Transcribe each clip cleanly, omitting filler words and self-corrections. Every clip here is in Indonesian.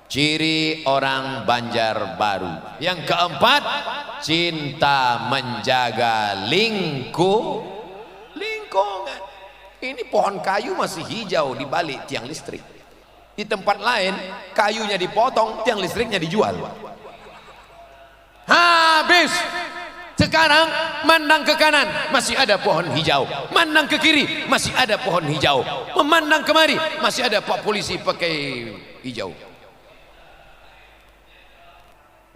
Ciri orang Banjarbaru. Yang keempat, cinta menjaga lingkungan. Ini pohon kayu masih hijau di balik tiang listrik. Di tempat lain kayunya dipotong, tiang listriknya dijual. Habis. Sekarang mandang ke kanan masih ada pohon hijau, mandang ke kiri masih ada pohon hijau, memandang kemari masih ada pak polisi pakai hijau.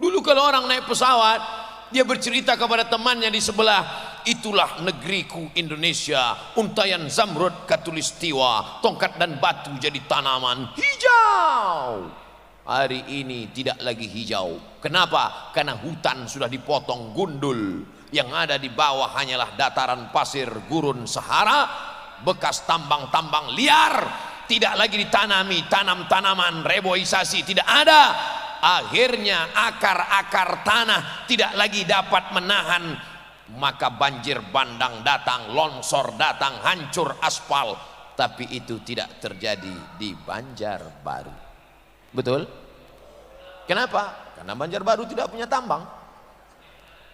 Dulu kalau orang naik pesawat, dia bercerita kepada temannya di sebelah, itulah negeriku Indonesia, untayan zamrud katulistiwa, tongkat dan batu jadi tanaman hijau. Hari ini tidak lagi hijau. Kenapa? Karena hutan sudah dipotong gundul. Yang ada di bawah hanyalah dataran pasir gurun Sahara, bekas tambang-tambang liar. Tidak lagi ditanami tanam-tanaman, reboisasi tidak ada. Akhirnya akar-akar tanah tidak lagi dapat menahan. Maka banjir bandang datang, longsor datang, hancur aspal. Tapi itu tidak terjadi di Banjarbaru. Betul? Kenapa? Karena Banjarbaru tidak punya tambang.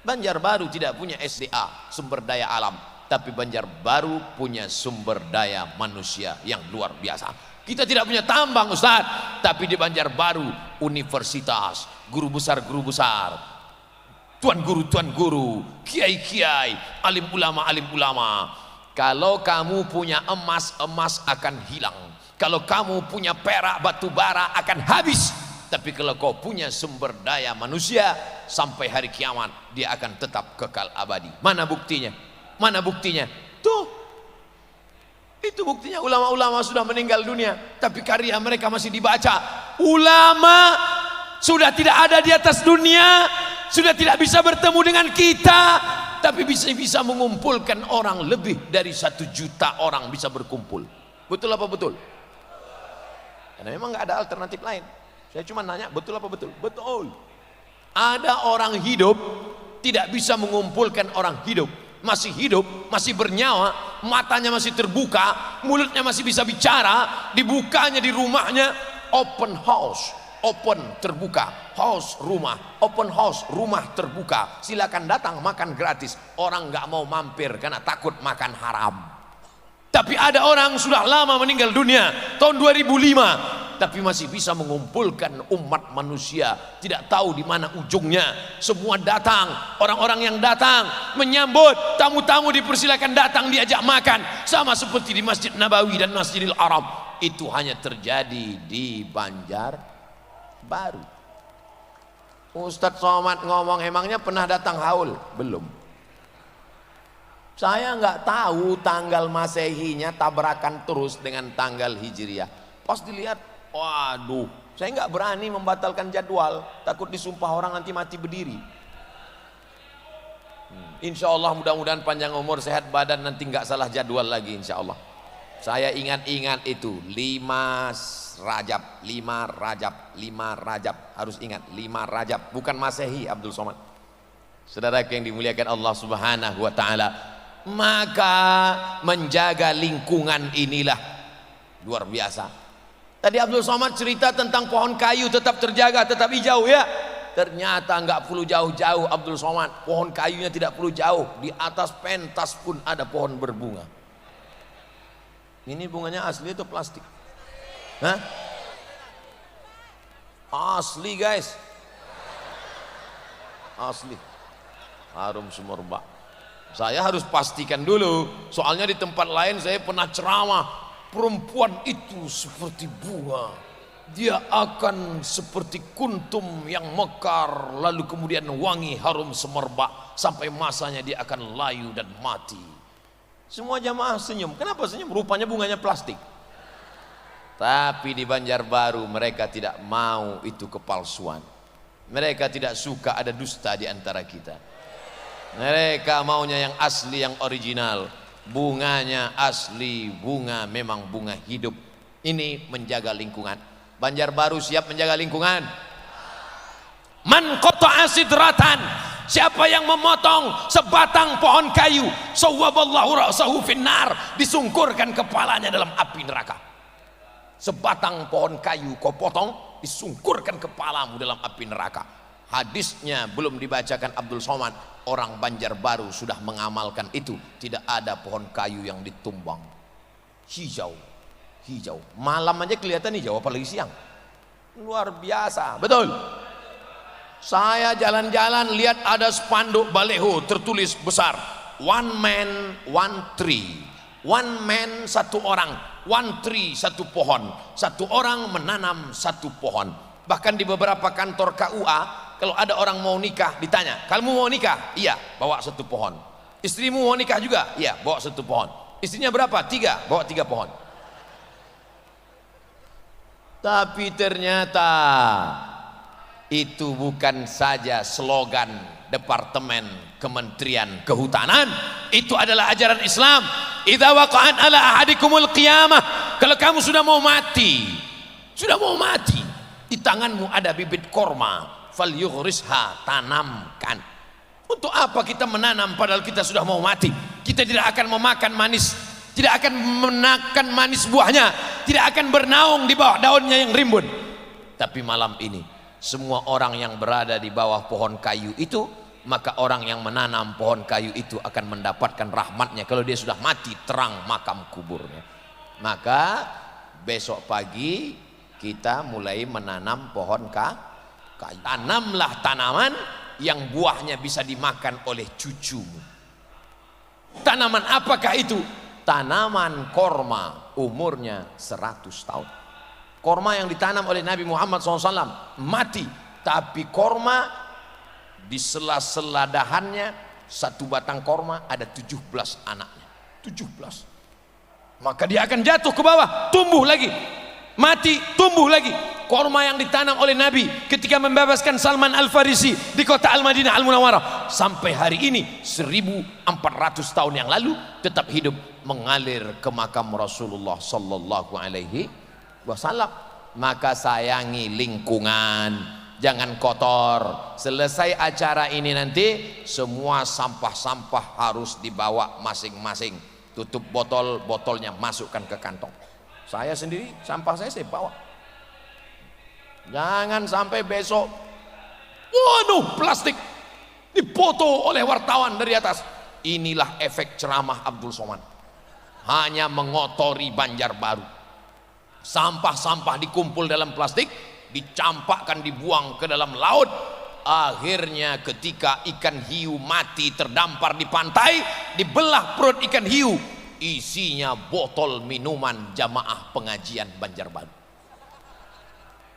Banjarbaru tidak punya SDA, sumber daya alam. Tapi Banjarbaru punya sumber daya manusia yang luar biasa. Kita tidak punya tambang, Ustaz. Tapi di Banjarbaru, universitas, guru besar, tuan guru, kiai, alim ulama. Kalau kamu punya emas, emas akan hilang. Kalau kamu punya perak, batu bara akan habis. Tapi kalau kau punya sumber daya manusia, sampai hari kiamat dia akan tetap kekal abadi. Mana buktinya? Mana buktinya? Tuh, itu buktinya. Ulama-ulama sudah meninggal dunia, tapi karya mereka masih dibaca. Ulama sudah tidak ada di atas dunia, sudah tidak bisa bertemu dengan kita, tapi bisa mengumpulkan orang. Lebih dari 1 juta orang bisa berkumpul. Betul apa betul? Karena memang nggak ada alternatif lain. Saya cuma nanya, betul apa betul? Betul. Ada orang hidup tidak bisa mengumpulkan orang hidup. Masih hidup, masih bernyawa, matanya masih terbuka, mulutnya masih bisa bicara, dibukanya di rumahnya open house, open terbuka, house rumah, open house rumah terbuka. Silakan datang makan gratis. Orang nggak mau mampir karena takut makan haram. Tapi ada orang sudah lama meninggal dunia, tahun 2005, tapi masih bisa mengumpulkan umat manusia. Tidak tahu di mana ujungnya. Semua datang, orang-orang yang datang menyambut, tamu-tamu dipersilakan datang, diajak makan, sama seperti di Masjid Nabawi dan Masjidil Haram. Itu hanya terjadi di Banjarbaru. Ustadz Somad ngomong, emangnya pernah datang haul? Belum. Saya nggak tahu tanggal Masehinya tabrakan terus dengan tanggal Hijriah. Pas dilihat, waduh, saya nggak berani membatalkan jadwal, takut disumpah orang nanti mati berdiri. Insya Allah mudah-mudahan panjang umur, sehat badan, nanti nggak salah jadwal lagi insya Allah. Saya ingat-ingat itu 5 Rajab, harus ingat 5 Rajab, bukan Masehi Abdul Somad. Saudara yang dimuliakan Allah Subhanahu wa taala, maka menjaga lingkungan inilah luar biasa. Tadi Abdul Somad cerita tentang pohon kayu tetap terjaga, tetap hijau ya. Ternyata nggak perlu jauh-jauh Abdul Somad, pohon kayunya tidak perlu jauh, di atas pentas pun ada pohon berbunga. Ini bunganya asli atau plastik? Hah? Asli guys, asli. Harum semerbak. Saya harus pastikan dulu, soalnya di tempat lain saya pernah ceramah, perempuan itu seperti bunga, dia akan seperti kuntum yang mekar, lalu kemudian wangi harum semerbak, sampai masanya dia akan layu dan mati. Semua jamaah senyum. Kenapa senyum? Rupanya bunganya plastik. Tapi di Banjarbaru mereka tidak mau itu kepalsuan. Mereka tidak suka ada dusta di antara kita. Mereka maunya yang asli, yang original. Bunganya asli, bunga memang bunga hidup. Ini menjaga lingkungan. Banjarbaru siap menjaga lingkungan. Man qata'a sidratan, siapa yang memotong sebatang pohon kayu, sawwaballahu ra'sahu finnar, disungkurkan kepalanya dalam api neraka. Sebatang pohon kayu kau potong, disungkurkan kepalamu dalam api neraka. Hadisnya belum dibacakan Abdul Somad, orang Banjarbaru sudah mengamalkan itu. Tidak ada pohon kayu yang ditumbang. Hijau, hijau. Malam aja kelihatan hijau, apalagi siang. Luar biasa, betul. Saya jalan-jalan lihat ada spanduk baleho tertulis besar, one man one tree. One man satu orang, one tree satu pohon. Satu orang menanam satu pohon. Bahkan di beberapa kantor KUA, kalau ada orang mau nikah ditanya, kamu mau nikah? Iya, bawa satu pohon. Istrimu mau nikah juga? Iya, bawa satu pohon. Istrinya berapa? 3, bawa 3 pohon. Tapi ternyata itu bukan saja slogan Departemen Kementerian Kehutanan, itu adalah ajaran Islam. Idza waqa'at ala ahadikumul qiyamah, kalau kamu sudah mau mati, di tanganmu ada bibit korma, falyughrisha, tanamkan. Untuk apa kita menanam padahal kita sudah mau mati? Kita tidak akan memakan manis, tidak akan menakan manis buahnya, tidak akan bernaung di bawah daunnya yang rimbun. Tapi malam ini semua orang yang berada di bawah pohon kayu itu, maka orang yang menanam pohon kayu itu akan mendapatkan rahmatnya kalau dia sudah mati, terang makam kuburnya. Maka besok pagi kita mulai menanam pohon kayu. Tanamlah tanaman yang buahnya bisa dimakan oleh cucumu. Tanaman apakah itu? Tanaman korma, umurnya 100 tahun. Korma yang ditanam oleh Nabi Muhammad SAW mati, tapi korma di sela-sela dahannya, satu batang korma ada 17 anaknya. 17. Maka dia akan jatuh ke bawah, tumbuh lagi, mati, tumbuh lagi. Korma yang ditanam oleh Nabi ketika membebaskan Salman Al-Farisi di kota Al-Madinah Al-Munawwarah, sampai hari ini 1400 tahun yang lalu tetap hidup, mengalir ke makam Rasulullah sallallahu alaihi wasallam. Maka sayangi lingkungan, jangan kotor. Selesai acara ini nanti semua sampah-sampah harus dibawa masing-masing. Tutup botolnya masukkan ke kantong. Saya sendiri sampah saya bawa. Jangan sampai besok, waduh, plastik dipoto oleh wartawan dari atas. Inilah efek ceramah Abdul Somad, hanya mengotori Banjarbaru. Sampah-sampah dikumpul dalam plastik, dicampakkan, dibuang ke dalam laut. Akhirnya ketika ikan hiu mati terdampar di pantai, dibelah perut ikan hiu, isinya botol minuman jamaah pengajian Banjarbaru.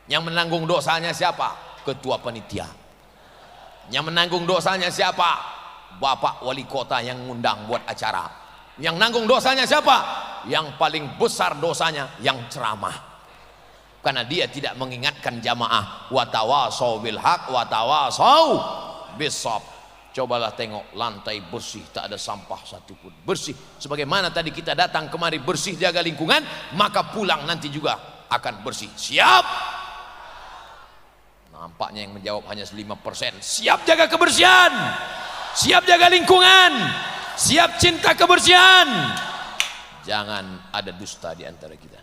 Yang menanggung dosanya siapa? Ketua panitia. Yang menanggung dosanya siapa? Bapak wali kota yang ngundang buat acara. Yang nanggung dosanya siapa? Yang paling besar dosanya yang ceramah, karena dia tidak mengingatkan jamaah. Watawasau bil haq, watawasau bisab. Cobalah tengok lantai bersih, tak ada sampah satupun, bersih. Sebagaimana tadi kita datang kemari bersih, jaga lingkungan, maka pulang nanti juga akan bersih. Siap? Nampaknya yang menjawab hanya 5%. Siap jaga kebersihan, siap jaga lingkungan, siap cinta kebersihan. Jangan ada dusta di antara kita.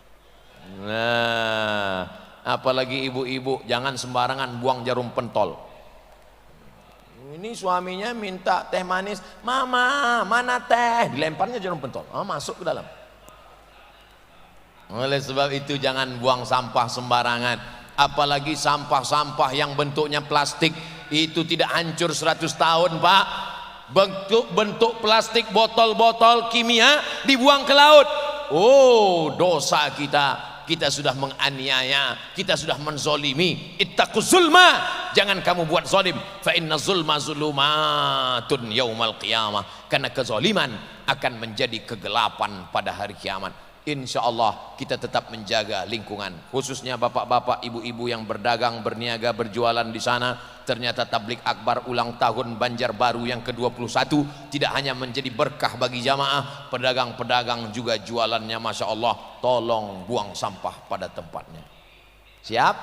Nah, apalagi ibu-ibu, jangan sembarangan buang jarum pentol. Ini suaminya minta teh manis, mama mana teh, dilemparnya jarum pentol, masuk ke dalam. Oleh sebab itu jangan buang sampah sembarangan, apalagi sampah-sampah yang bentuknya plastik. Itu tidak hancur 100 tahun, Pak. Bentuk plastik, botol-botol kimia dibuang ke laut. Oh, dosa kita sudah menganiaya, kita sudah menzolimi. Ittaquz zulma, jangan kamu buat zalim. Fa inna zulma zulumatun yaumal qiyamah, karena kezaliman akan menjadi kegelapan pada hari kiamat. Insya Allah kita tetap menjaga lingkungan, khususnya bapak-bapak, ibu-ibu yang berdagang, berniaga, berjualan di sana. Ternyata tablik akbar ulang tahun Banjarbaru yang ke-21 tidak hanya menjadi berkah bagi jamaah, pedagang-pedagang juga jualannya Masya Allah. Tolong buang sampah pada tempatnya. Siap?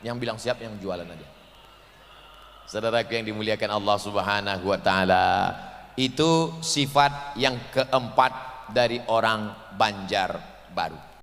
Yang bilang siap yang jualan aja. Saudaraku yang dimuliakan Allah Subhanahu wa Ta'ala, itu sifat yang keempat dari orang Banjarbaru.